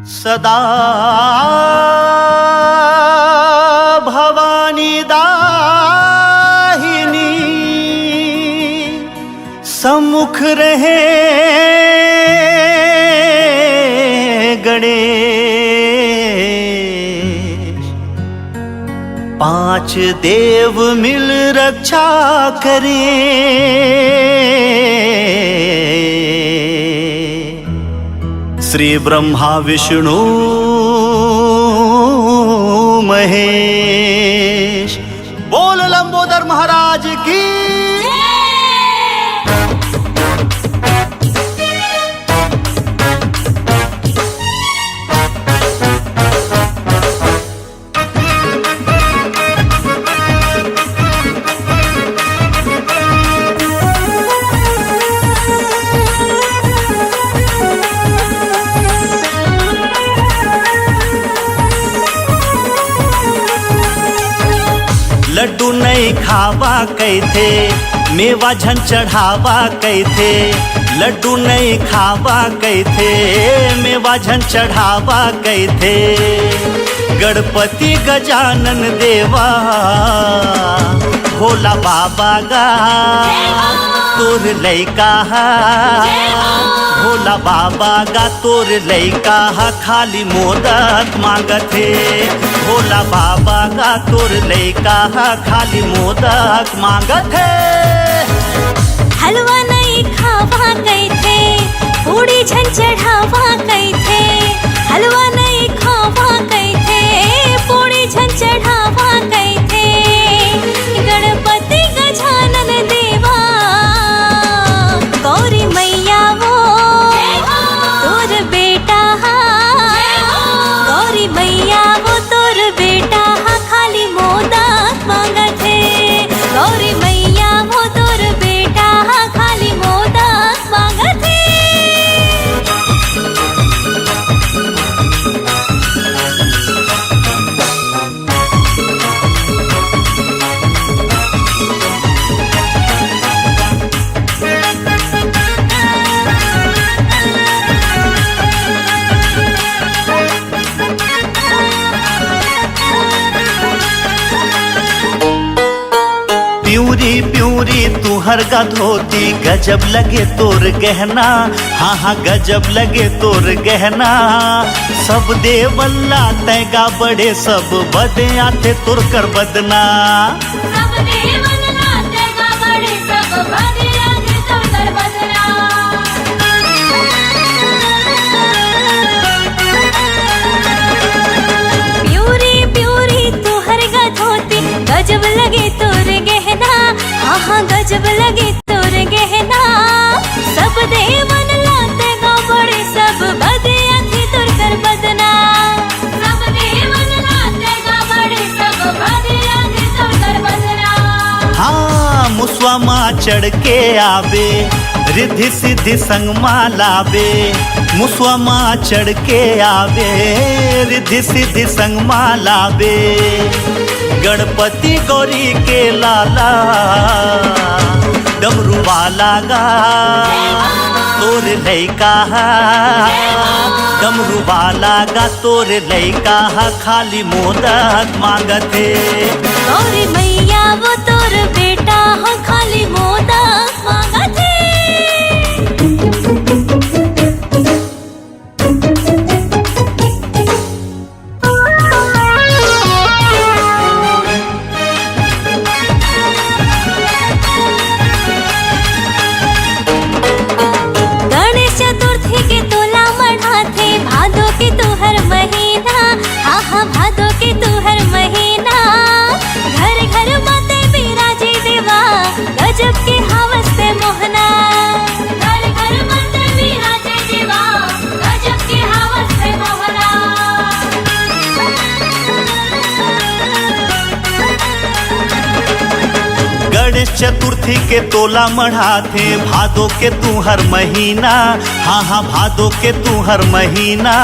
सदा भवानी दाहिनी सम्मुख रहे गणेश। पांच देव मिल रक्षा करें, श्री ब्रह्मा विष्णु महेश। बोल लंबोदर महाराज की। लड्डू नहीं खावा कैथे, मेवा झन चढ़ावा कैथे। लड्डू नहीं खावा कैथे, मेवा झन चढ़ावा कैथे। गणपति गजानन देवा भोला बाबा गा तोर लैका, भोला बाबा गा तोर लैका खाली मोदक मांगत है। भोला बाबा गा तोर लैका खाली मोदक मांगत है। हलवा नहीं खावा कैथे, पूड़ी झन चढ़ावा कैथे। हलवा नहीं खावा कैथे, पूड़ी झन चढ़ावा कैथे। गणपति गजानन देवा गौरी मैया वो तोर बेटा, गौरी मैया वो तोर बेटा खाली मोदक मांगत है। गौरी मैया वो तोर बेटा खाली मोदक मांगत है। प्यूरी प्यूरी तुहर का धोती गजब लगे तोर गहना। हाँ हाँ गजब लगे तोर गहना। सब देवल्ला तैगा बड़े सब बदे आते तुर कर बदना। सब देवल्ला तैगा बड़े सब बदे आते तुर कर बदना। प्यूरी प्यूरी तुहर का धोती गजब लगे तोर गहना। हाँ हाँ गजब लगे तोर गहना। सब देवन लाते गा बड़े सब बदे आते तुर कर बदना। सब देवन लाते गा बड़े सब बदे आते तुर कर बदना। हाँ मुसवा माँ चढ़ के आवे, रिद्धि सिद्धि संग माँ लावे। मुसवा माँ चढ़ के आवे, रिद्धि सिद्धि संग माँ लावे। गणपति गौरी के लाला डमरू वाला गा तोर लैका। डमरू वाला गा तोर लैका खाली मोदक मांगत है। गौरी मैया वो तोर बेटा हो खाली मोदक मांगत है। भादो के तू हर महीना घर घर माते बिराजे देवा गजब के हवस से मोहना। घर घर माते बिराजे देवा गजब के हवस से मोहना। गणेश चतुर्थी के तोला मढ़ाथे भादो के तू हर महीना। हाँ हाँ भादो के तू हर महीना।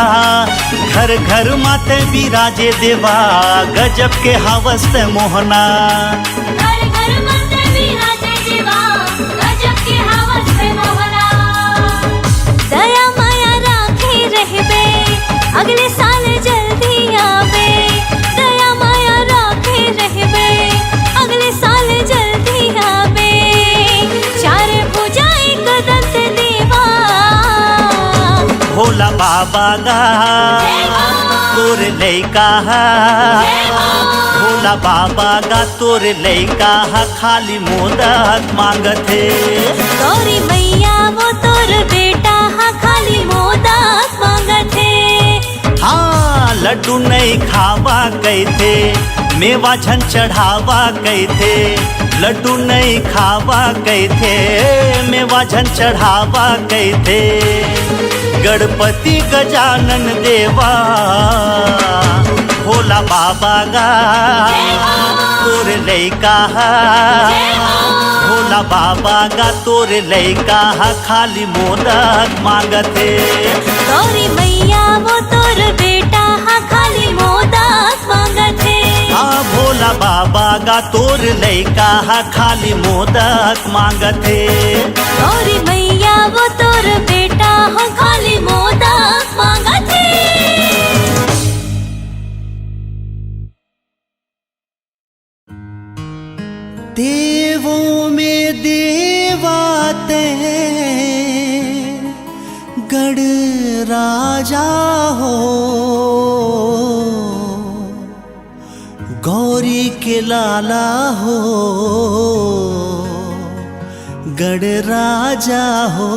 घर घर माते बिराजे देवा गजब के हवस से मोहना। घर घर माते बिराजे देवा गजब के हवस से मोहना। दया माया राखे रहबे अगले बाबा गा तोर लैका भोला बाबा गा तोर लैका खाली मोदक मांगत है। गौरी मैया वो तोर बेटा खाली मोदक मांगत है। हाँ लड्डू नहीं खावा कैथे मेवा झन चढ़ावा कैथे लड्डू नहीं खावा कैथे मेवा झन चढ़ावा कैथे गणपति गजानन देवा भोला बाबा गा तोर लैका भोला बाबा गा तोर लैका खाली मोदक मांगत है। गौरी मैया वो तोर बेटा खाली मोदक मांगत है। हाँ भोला बाबा गा तोर लैका खाली मोदक मांगत है। गौरी मैया वो तोर बेटा खाली मोदक मांगत है। देवों में देवाते गढ़ राजा हो गौरी के लाला हो गढ़ राजा हो।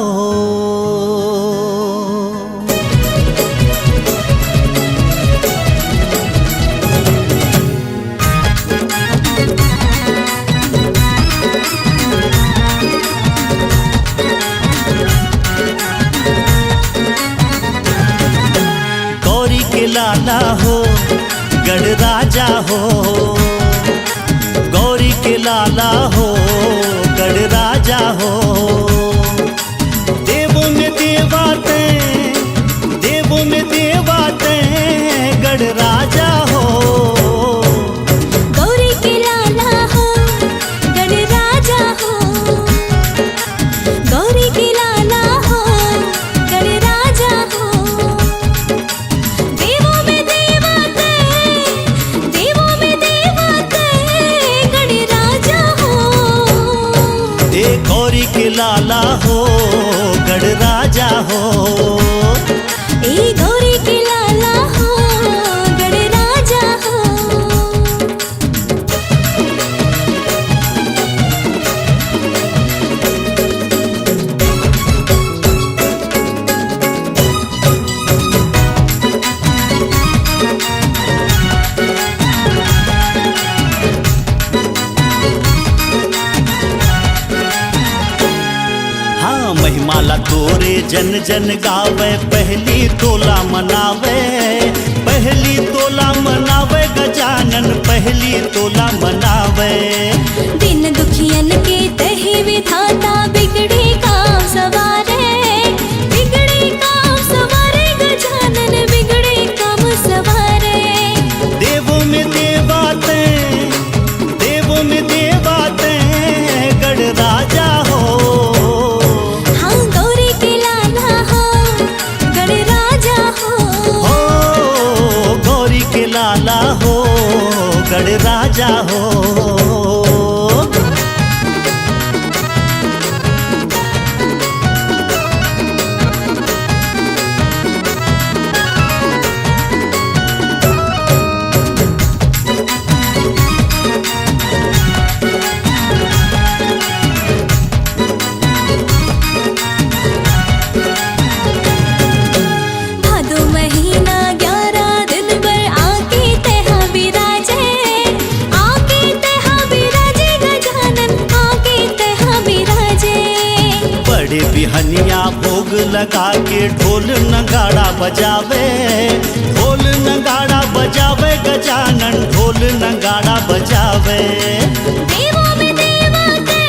गौरी के लाला हो गढ़ राजा हो गौरी के लाला हो गढ़ राजा हो। देवों में देवाते गढ़ राजा हो। गौरी के लाला हो गढ़ राजा हो गौरी के लाला हो गढ़ राजा हो। देवों में देवाते गढ़ राजा हो। गौरी के लाला हो गढ़ राजा हो ए गौरी के लाला हो गढ़ राजा हो। हाँ महिमाला तोरे जन जन गावे पहली तोला मनावे गजानन पहली तोला मनावे। दिन दुखियन के तही विधाता बिगड़े काम सवारे गजानन बिगड़े काम सवारे। देवों में देवाते गढ़ राजा हो। हाँ गौरी के लाला हो गढ़ राजा हो गौरी के लाला हो गढ़ राजा हो। भादो महीना 11 दिन पर आके तेहा बिराजे गजानन आके तेहा बिराजे। बड़े बिहनिया भोग लगा के ढोल नगाड़ा बजावे गजानन ढोल नगाड़ा बजावे। देवों में देवाते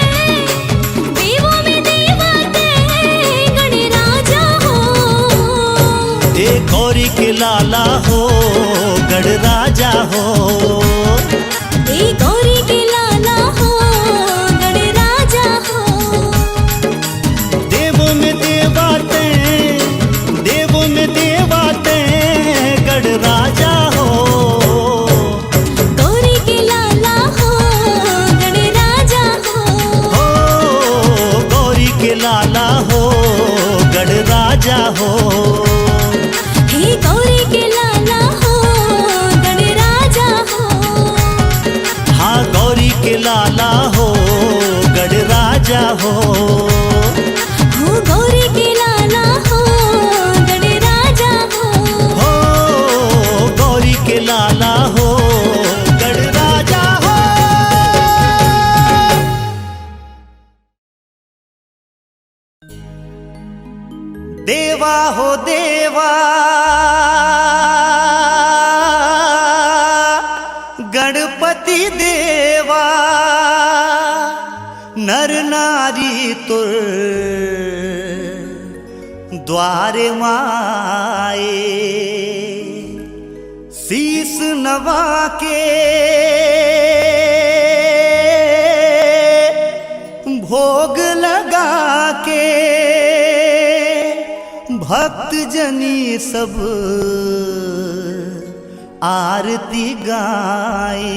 गढ़ राजा हो। गौरी के लाला हो गढ़ राजा हो। गौरी के लाला हो गढ़ राजा हो। देवों में देवाते गढ़ राजा हो। गौरी के लाला हो गढ़ राजा हो गौरी के लाला हो गढ़ राजा हो। राजा हो। हो गौरी के लाला हो गणराजा हो गौरी के लाला हो गणराजा हो। देवा हो देवा गणपति देवा नर नारी तुर द्वारे माए। शीस नवा के भोग लगा के भक्त जनी सब आरती गाए।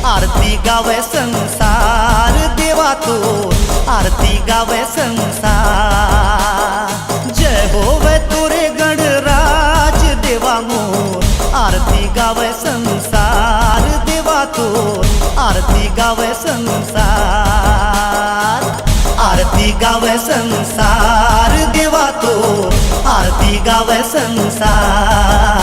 आरती गावे संसार देवा तो आरती गावे संसार। जय होवे तोरे गणराज देवा मोर आरती गावे संसार देवा तो आरती गावे संसार। आरती गावे संसार देवा तो आरती गावे संसार।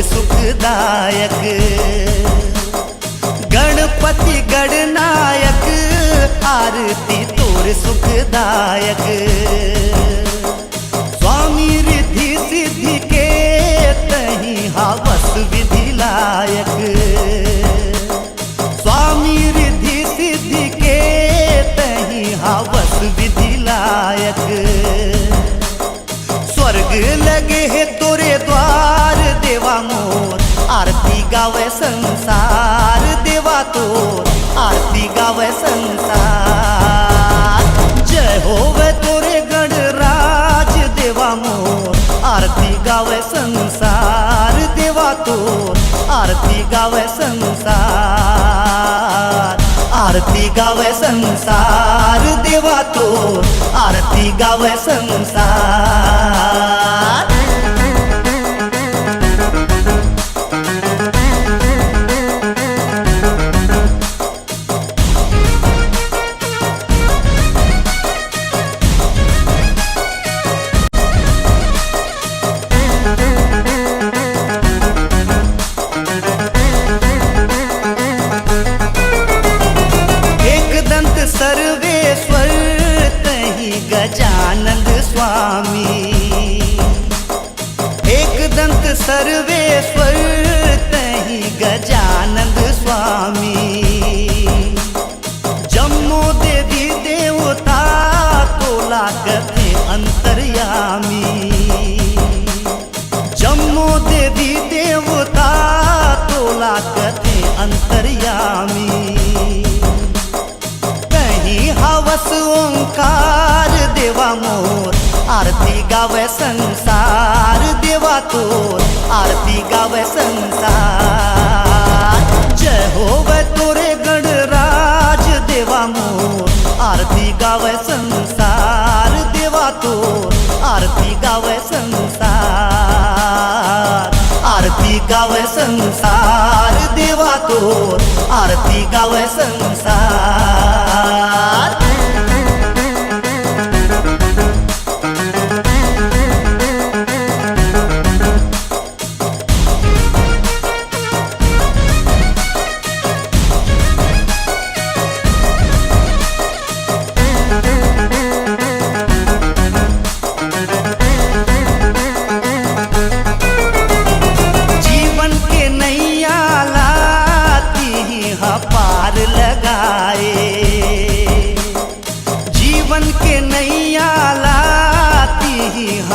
सुखदायक गणपति गणनायक आरती तोर सुखदायक। स्वामी रिद्धि सिद्धि के तही हवस विधि लायक। स्वामी रिद्धि सिद्धि के तही हवस विधि लायक। स्वर्ग लगे है तोरे द्वार देवा मोर आरती गावे संसार देवा तो आरती गावे संसार। जय होवे तोरे गणराज देवा मोर आरती गावे संसार देवा तो आरती गावे संसार। आरती गावे संसार देवा तो आरती गावे संसार। सर्वेश्वर तही गजानंद स्वामी। एक दंत सर्वेश्वर तही गजानंद स्वामी। जम्मो देवी देवता तोला कथे अंतर्यामी। जम्मो देवी देवता तोला कथे अंतर्यामी। हवस ओंकार देवा मोर आरती गावे संसार देवा तोर आरती गावे संसार। जय होवे तोरे गणराज देवा मोर आरती गावे संसार देवा तोर आरती गावे संसार। आरती गावे संसार देवा तोर आरती गावे संसार।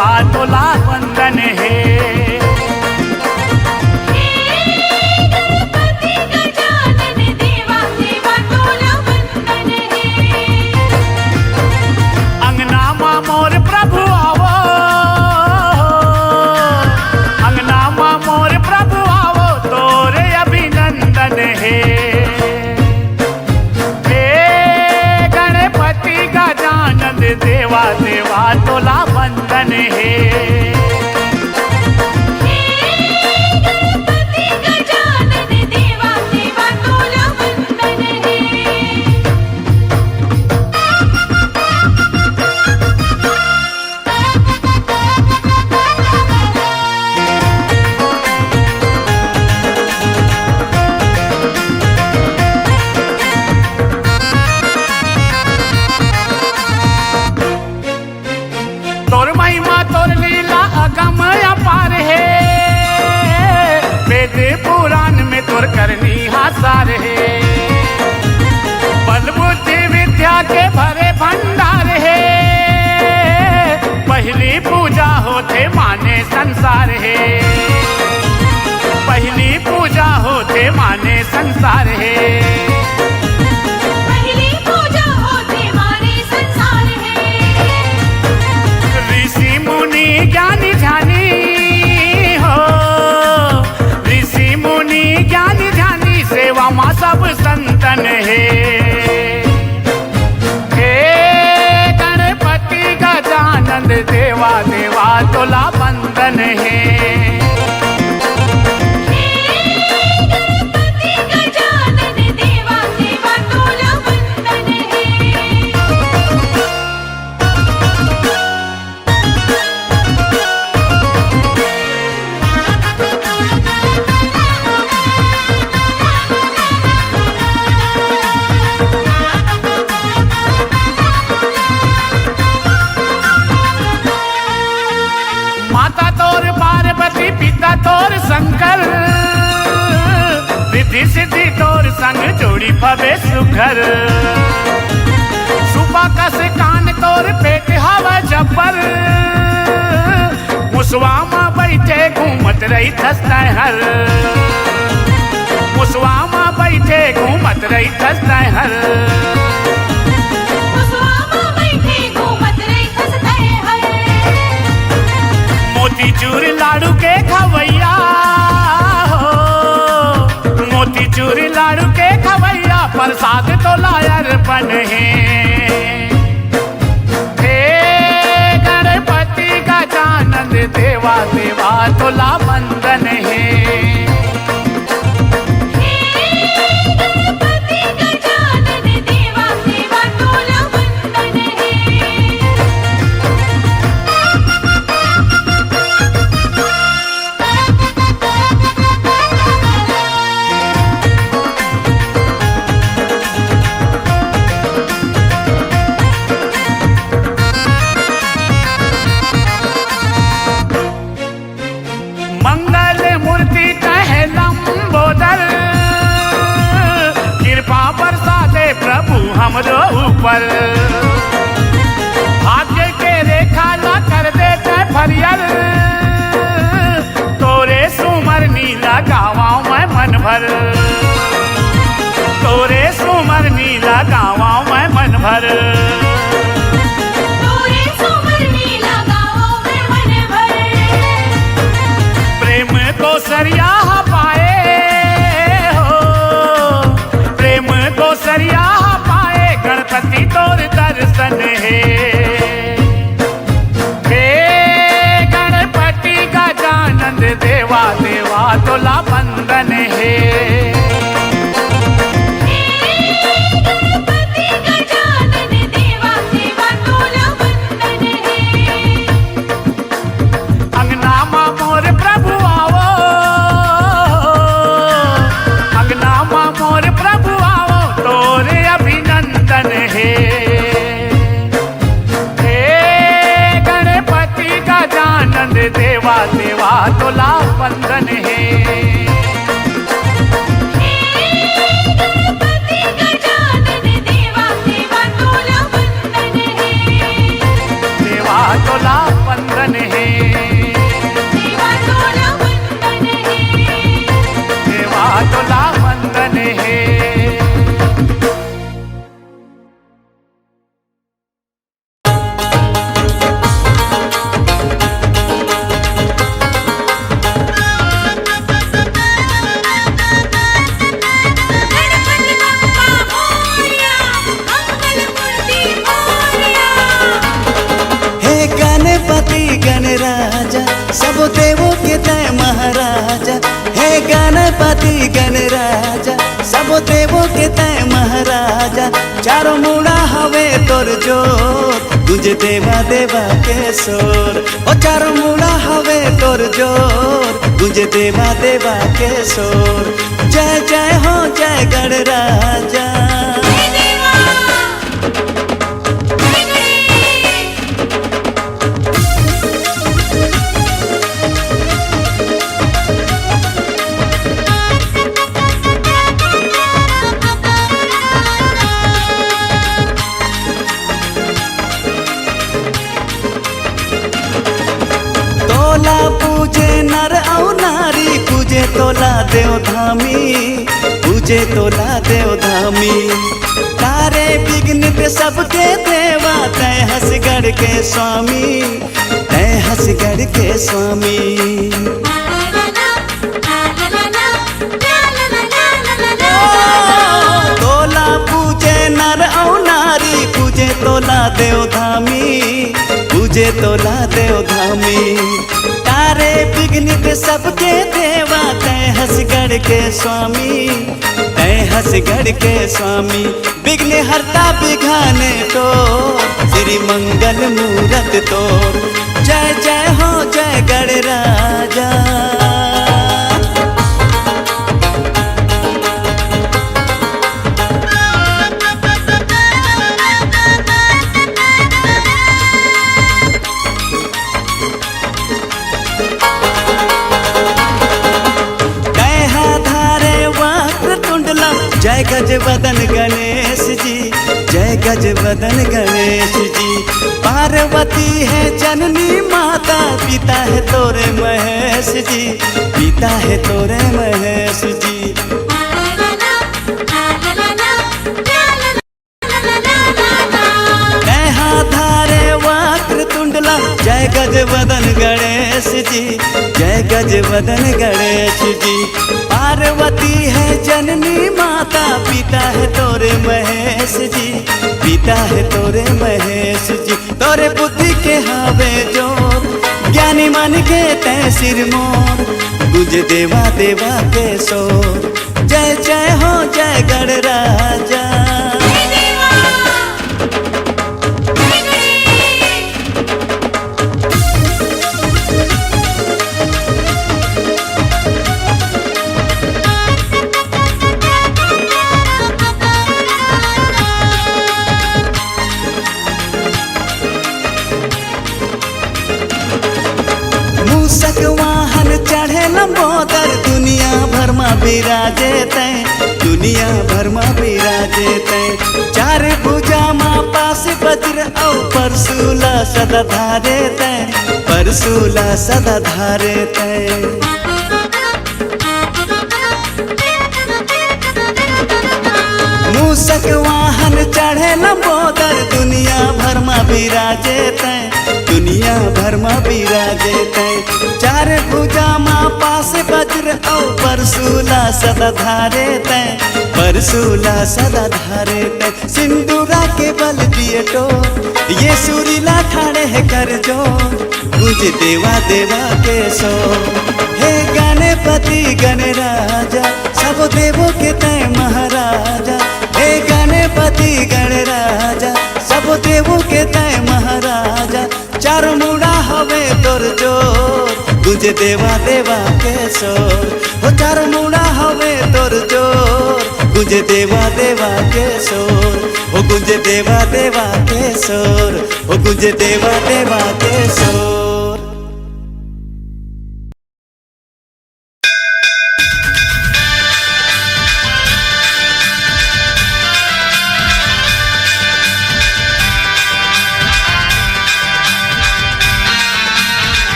देवा तोला वंदन है। गणपति गजानन देवा देवा तोला वंदन है। अंगना मां मोर प्रभु आवो, अंगना मां मोर प्रभु आवो तोरे अभिनंदन है। गजानन देवा देवा तोला वंदन है। गणपति गजानन देवा देवा तोला वंदन है। तोर महिमा तोर लीला अगम अपार है, वेद पुराण में तोर करनी हासार है। बल बुद्धि विद्या के भरे भंडार है, पहली पूजा होते माने संसार है, पहली पूजा होते माने संसार है। पहली पूजा होते माने संसार है। ऋषि मुनि ज्ञानी ध्यानी हो, ऋषि मुनि ज्ञानी ध्यानी सेवा मां सब संतन है। हे गणपति गजानन देवा देवा तोला वंदन है। गणपति गजानन देवा देवा तोला वंदन है। माता तोर पार्वती पिता तोर शंकर, रिद्धि सिद्धि तोर संग जोड़ी भवे सुघर। सुबह कस कान तोर पेट हवा जब्बर, मुसवा मां बैठे घूमत रही थसता हर, मुसवा मां बैठे घूमत रही थसता हर। मुसवा बैठे घूमत रही खसता है। मोतीचूर लाडू के खवैया हो, मोतीचूर लाडू के खवैया प्रसाद तो लायर बन है। हे गणपति गजानन देवा देवा तोला वंदन है। गणपति गजानन देवा देवा तोला वंदन है। मंगल मूर्ति कहे लंबोदर, कृपा बरसा दे प्रभु हमरो ऊपर। भाग्य के रेखा ला कर दे फरियल, तोरे सुमर नीला गावा मैं मन भर, तोरे सुमर नीला गावा मैं मन भर। तोरे सुमर नीला गाओ में मन भर। प्रेम को सरिया पाए हो, प्रेम को सरिया पाए गणपति तोर दर्शन है। हे गणपति गजानन देवा देवा तोला वंदन है। गणपति गजानन देवा देवा तोला वंदन है। अंगना मां मोर प्रभु आवो, अंगना मां मोर प्रभु आवो तोरे अभिनंदन है। हे गणपति गजानन देवा देवा तोला वंदन है। गणपति गजानन देवा देवा तोला वंदन है। देवा तोला वंदन है। गणराजा सब देवों के तय महाराजा चारों मुड़ा हवे तोर जोर तुझे देवा देवा के सोर ओ चारों मुड़ा हवे तोर जोर तुझे देवा देवा के सोर जय जय हो जय गणराजा तोला पूजे नर और नारी पूजे तोला देव धामी पूजे तोला देव धामी तारे विघ्न पे सबके देवा तय हंसगढ़ के स्वामी तय हंसगढ़ के स्वामी तोला पूजे नर और नारी पूजे तोला देव धामी पूजे तोला देव धामी तारे विघ्नित सबके देवा तय हंसगढ़ के स्वामी तय हंसगढ़ के स्वामी विघ्न हरता बिघाने तो श्री मंगल मूरत तोर जय जय हो जय गणराजा जय गज वदन गणेश जी जय गज वदन गणेश जी पार्वती है जननी माता पिता है तोरे महेश जी पिता है तोरे महेश जी धारे वक्र तुंडला जय गज वदन गणेश जी जय गज वदन गणेश जी पार्वती है जननी माता पिता है तोरे महेश जी पिता है तोरे महेश जी तोरे बुद्धि के हावे जोर ज्ञानी मन के तय सिर मोर गुज देवा देवा के सोर जय जय हो जय गणराजा वाहन चढ़े लंबोदर दुनिया भर में विराजे तय दुनिया भर में विराजे तय चार भुजा माँ पास वज्र और परशूला सदा धारे तय परशूला सदा धारे तय मूषक वाहन चढ़े लंबोदर दुनिया भर में विराजे तय दुनिया भर में विराजे तय चार भुजा माँ पास वज्र और परशूला सदा धारे तय परशूला सदा धारे तय सिंदूरा के बल दिए तो ये सुरीला ठाड़े है कर जो गुज देवा देवा के सो हे गणपति गणराजा सब देवों के तय महाराजा हे गणपति गणराजा सब देवों के तय महाराजा चार मुड़ा हवे तोर जोर गुज देवा देवा के सोर हो चार मुड़ा हवे तोर जोर गुज देवा देवा के सोर हो गुज देवा देवा के सोर हो गुज देवा देवा के सोर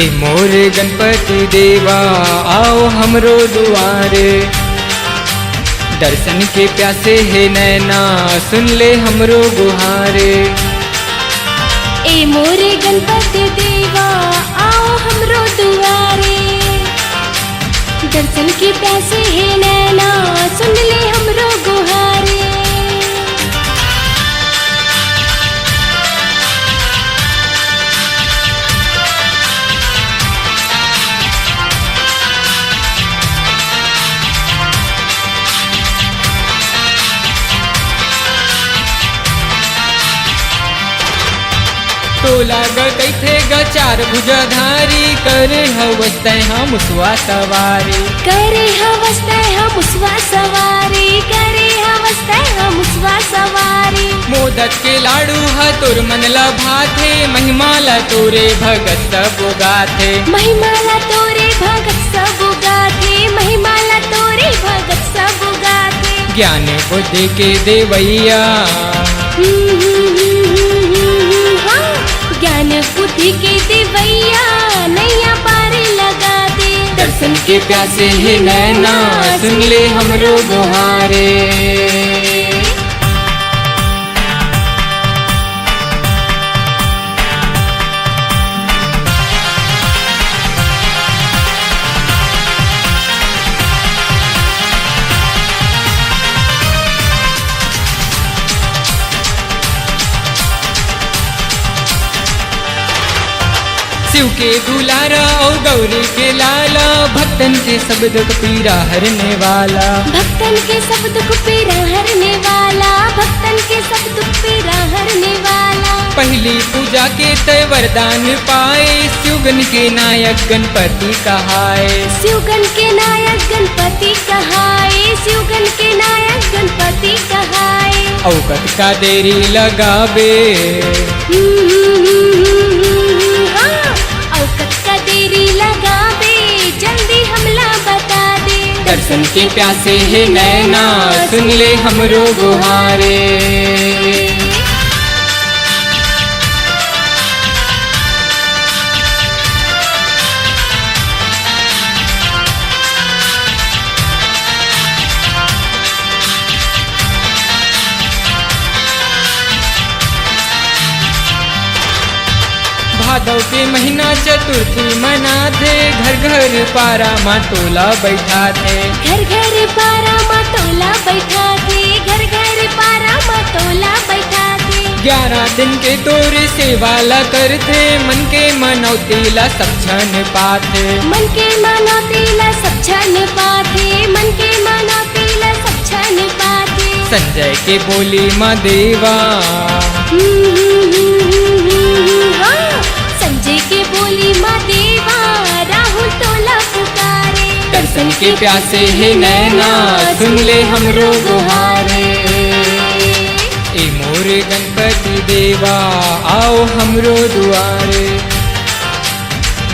ए मोर गणपति देवा आओ हमरो दुआरे दर्शन के प्यासे है नैना सुन ले हमरो गुहारे ए मोरे गणपति देवा आओ हमरो दुआरे दर्शन की प्यासे है नैना सुन ले हमरो गुहारे। टोला गैथे गचार भुजाधारी करे हवस्ते हम मुसवा सवारी। करे हवस्ते हम मुसवा सवारी, करे हवस्ते हम मुसवा सवारी। मोदक के लाडू हा तोर मनला भाथे महिमाला तोरे भगत सब गाथे। महिमाला तोरे भगत सब गाथे, महिमाला तोरे भगत सब गाथे। ज्ञान बुद्धि के देवैया ज्ञान बुद्धि के देवैया नैया पार लगा दे। दर्शन के प्यासे है नैना सुन ले हमरो गुहारे। शिव के दुलारा और गौरी के लाला भक्तन के सब दुख पीरा हरने वाला। भक्तन के सब दुख पीरा हरने वाला, भक्तन के सब दुख पीरा हरने वाला। पहली पूजा के तय वरदान पाए शिवगन के नायक गणपति कहाए। शिवगन के नायक गणपति कहाए, शिवगन के नायक गणपति कहाए। औकत का देरी लगावे औकत का देरी लगावे जल्दी हमला बता दे। दर्शन के प्यासे है नैना सुन ले हमरो गुहारे। भादव के महीना चतुर्थी मनाथे घर घर पारा माँ टोला बैठा थे। घर घर पारा माँ टोला बैठा थे, घर घर पारा माँ टोला बैठा थे। 11 दिन के तोरे सेवाला करथे मन के मनौती ला सब छन पाथे। मन के मनौती ला सब छन पाथे, मन के मनौती ला सब छन पाथे। संजय के बोली माँ देवा संजय के बोली माँ देवा राहुल टोला पुकारे। दर्शन के प्यासे है नैना सुन ले हमरो गुहारे। ए मोरे गणपति देवा आओ हमरो दुआरे।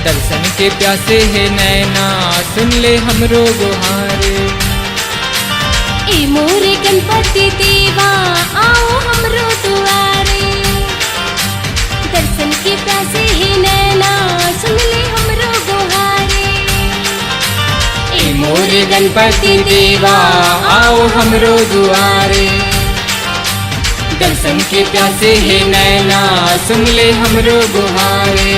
दर्शन के प्यासे है नैना सुन ले हमरो गुहारे। ए मोरे गणपति देवा आओ हमरो दुआरे। दर्शन के प्यासे है नैना सुन ले हमरो गुहारे। ए मोरे गणपति देवा आओ हमरो दुआरे। दर्शन के प्यासे है नैना सुन ले हमरो गुहारे।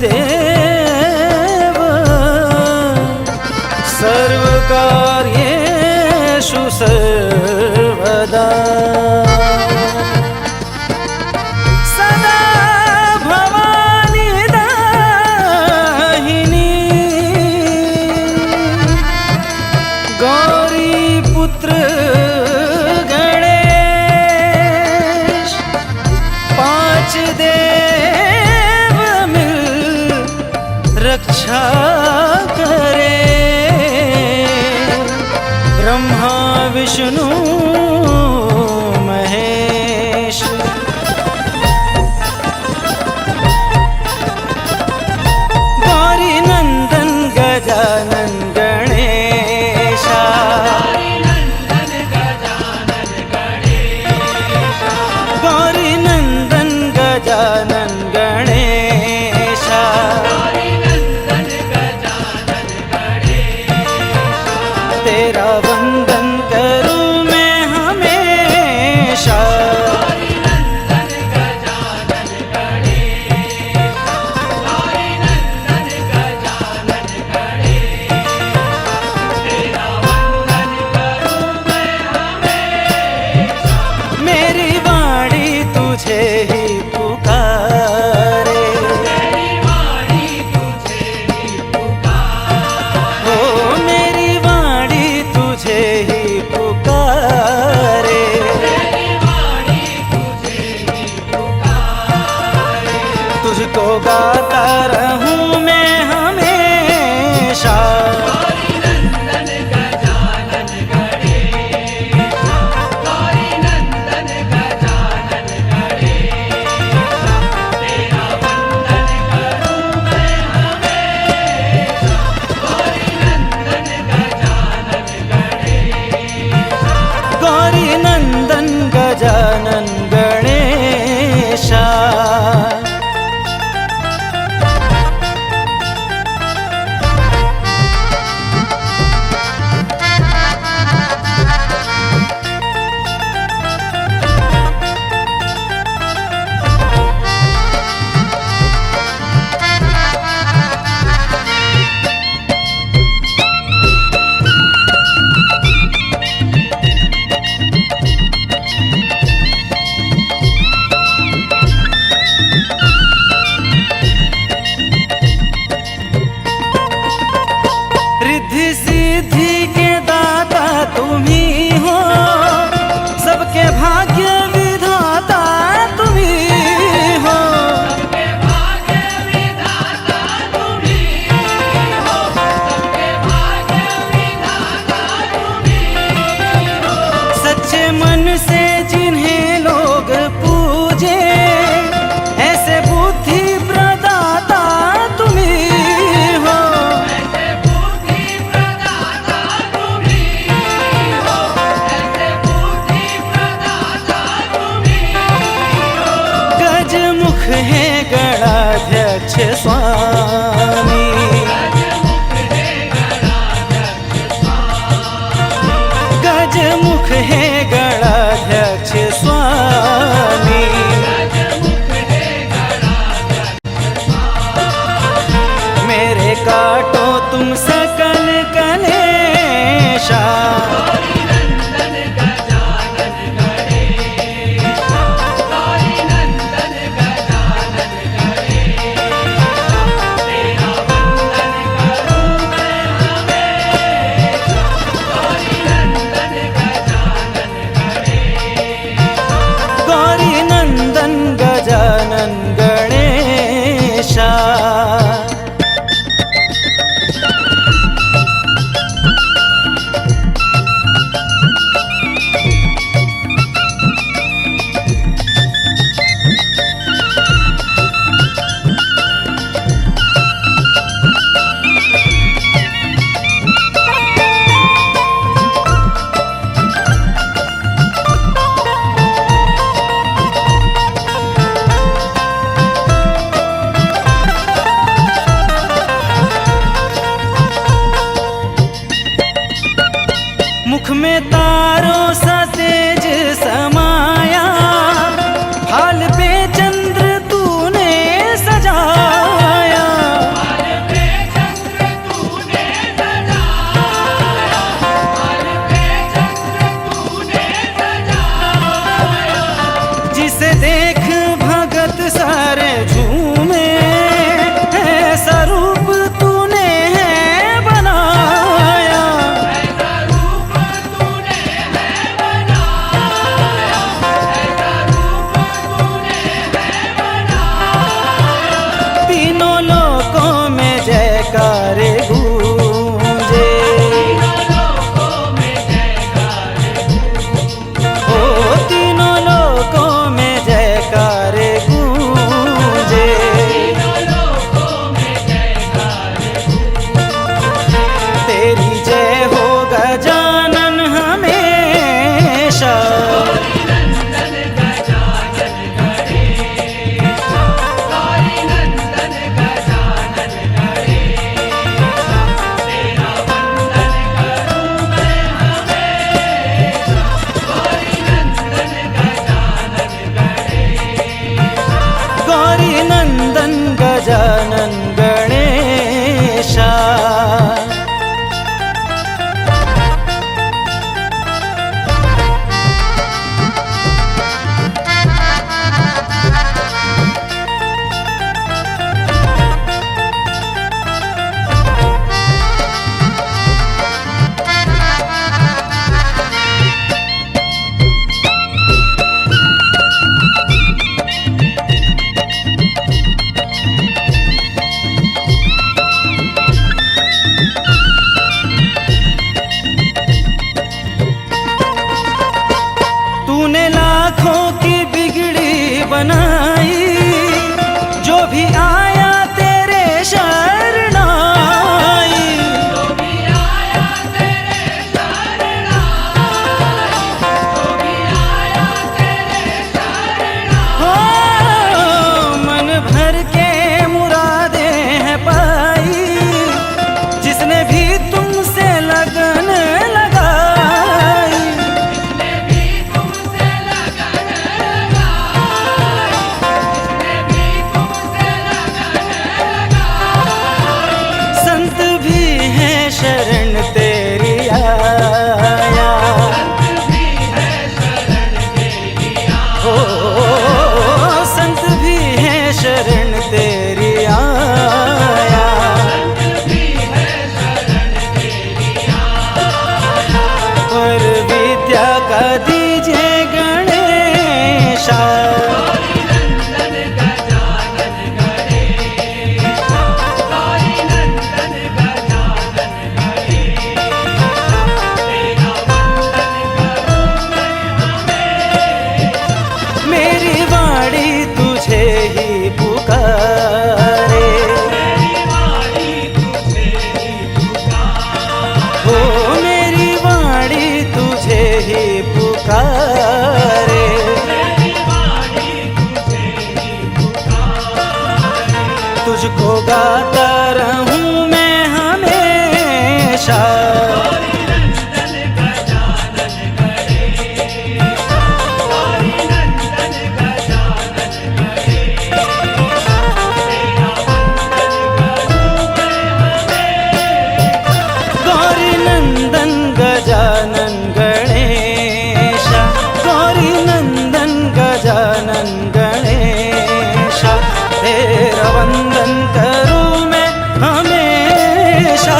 देव सर्वकार्येषु सर्वदा सदा भवानी दाहिनी गौरी पुत्र गणेश पांच देव मिल रक्षा करे ब्रह्मा विष्णु महेश गौरी नंदन गजानन गणेशा गौरी नंदन गजानन गणेशा तेरा वंदन करूं मैं हमेशा मेरी वाणी तुझे ही पुकारे ओ मेरी वाणी तुझे ही पुकारे तुझको गाता रहूं मैं हमेशा गौरी नंदन गजानन गणेशा रिद्धि सिद्धि के दाता तुम ही हो सबके भाग्य विधाता तुम ही हो सच्चे मन से जिन्हें लोग पूजे ऐसे बुद्धि प्रदाता तुम ही हो गजमुख है गणाध्यक्ष स्वामी गजमुख है गणाध्यक्ष स्वामी मेरे काटो तुम सकल कलेशा गौरी नंदन गजानन गणेशा मुख में तारों सा तेज समाया, हाल पे चंद्र तूने सजाया। तुझको गाता रहूं मैं हमेशा। गौरी नंदन गजानन गणेशा, गौरी नंदन गजानन गणेशा, तेरा वंदन करूं मैं हमेशा।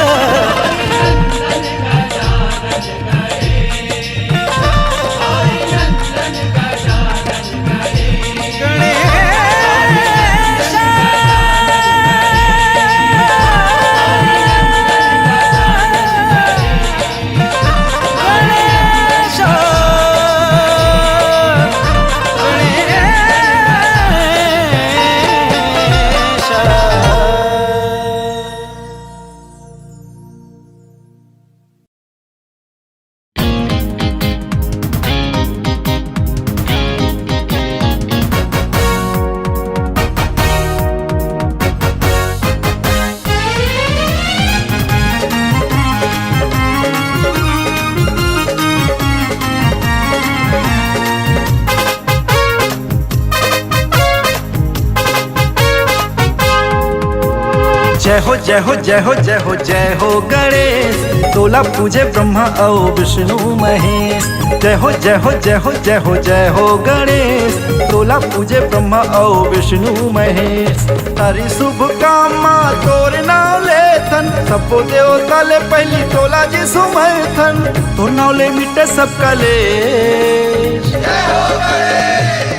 जय हो जय हो जय हो जय हो जय हो गणेश, तोला पूजे ब्रह्मा और विष्णु महेश। जय हो जय हो जय हो जय हो जय हो गणेश, तोला पूजे ब्रह्मा और विष्णु महेश। तारी शुभ कामा तोर नाव लेथन, सबो देवता ले पहली तोला जी सुमर्थन। तोर नाव ले मिटे सब कलेश।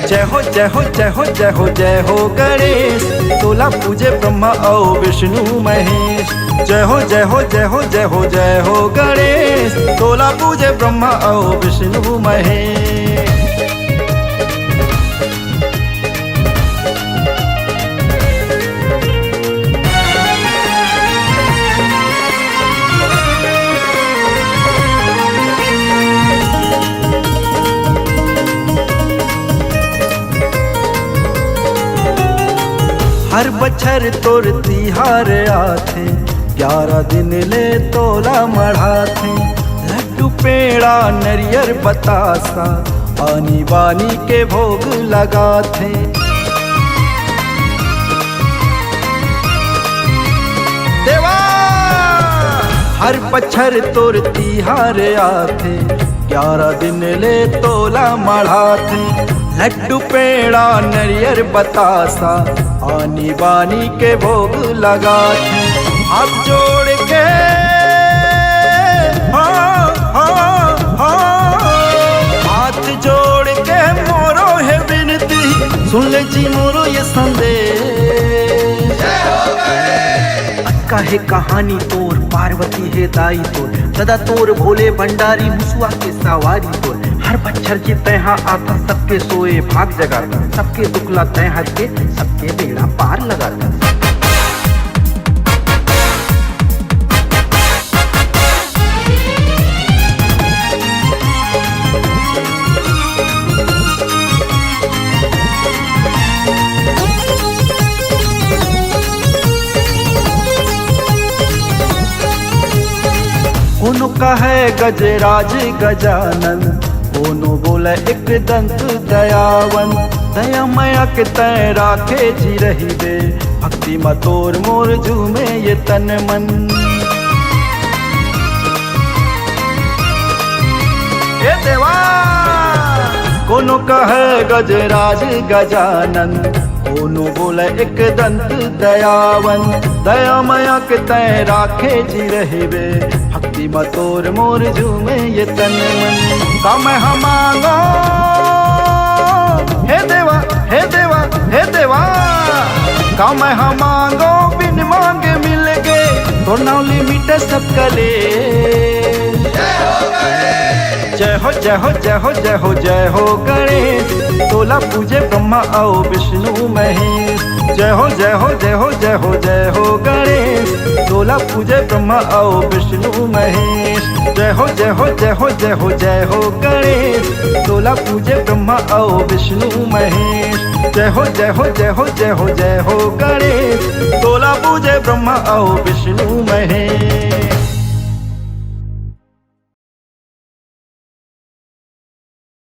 जय हो जय हो जय हो जय हो जय हो गणेश, तोला पूजे ब्रह्मा और विष्णु महेश। जय हो जय हो जय हो जय हो जय हो गणेश, तोला पूजे ब्रह्मा और विष्णु महेश। हर बछर तोर तिहार आथे, 11 दिन ले तोला मढ़ाथे। लड्डू पेड़ा नरियर बतासा, आनी बानी के भोग लगाथे। देवा हर बछर तोर तिहार आथे, 11 दिन ले तोला मढ़ाथे। लड्डू पेड़ा नरियर बतासा, आनी बानी के भोग लगाते। हाथ जोड़ के हाथ जोड़ के मोरो है विनती, सुन ले जी मोरो ये संदेश। अक्का है कहानी तोर, पार्वती है दाई तोर, सदा तोर भोले भंडारी मुसुआ के सवारी तोर। हर बच्चर के तैहा आता, सबके सोए भाग जगाता, सबके दुखला तय हर के, सबके बेड़ा पार लगाता। कोनो कहे गजराज गजानन, कोनो बोले एक दंत दयावन। दया मया के तय राखे जी रही बे, भक्ति मतोर मोर झूमे ये तन मन। हे देवा कोनो कहे गजराज गजानन, कोनो बोले एक दंत दयावन। दया मया के तय राखे जी रही बे, भक्ति मतोर मोर झूमे ये तन मन। काम हम मांगो हे देवा हे देवा हे देवा, काम हम मांगो बिन मांगे मिल गए, तो नौली मिटे सब कले। जय हो जय हो जय हो जय हो जय हो गणेश, तोला पूजे ब्रह्मा और विष्णु महेश। जय हो जय हो जय हो जय हो जय हो गणेश, तोला पूजे ब्रह्मा और विष्णु महेश। जय हो जय हो जय हो जय हो जय हो गणेश, तोला पूजे ब्रह्मा और विष्णु महेश। जय हो जय हो जय हो जय हो जय हो गणेश, तोला पूजे ब्रह्मा और विष्णु महेश।